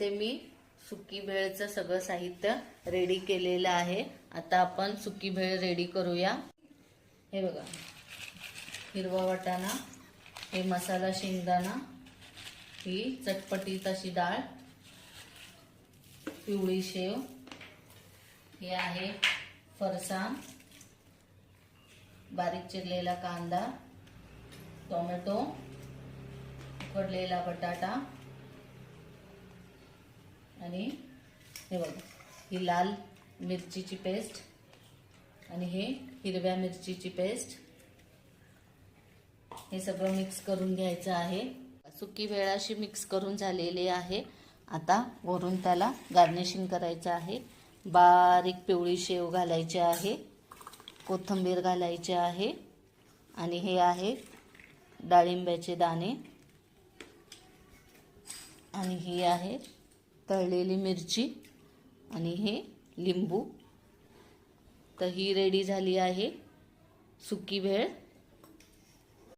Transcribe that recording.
इथे मी सुकी भेळचं सगळं साहित्य रेडी केलेलं आहे। आता आपण सुकी भेळ रेडी करूया। हे बघा, हिरवा वाटाणा, हे मसाला शेंगदाणा, ही चटपटीत अशी डाळ, पिवळी शेव, हे आहे फरसाण, बारीक चिरलेला कांदा, टोमॅटो, उकडलेला बटाटा आणि हे बघा, ही लाल मिरचीची पेस्ट आणि हे हिरव्या मिरचीची पेस्ट। हे सगळं मिक्स करून घ्यायचं आहे। सुकी भेळ अशी मिक्स करून झालेली आहे। आता वरून त्याला गार्निशिंग करायचं आहे। बारीक पिवळी शेव घालायची आहे, कोथिंबीर घालायची आहे आणि हे आहे डाळिंब्याचे दाणे आणि ही आहे तळलेली मिरची आणि हे लिंबू। तर ही रेडी झाली आहे सुकी भेळ।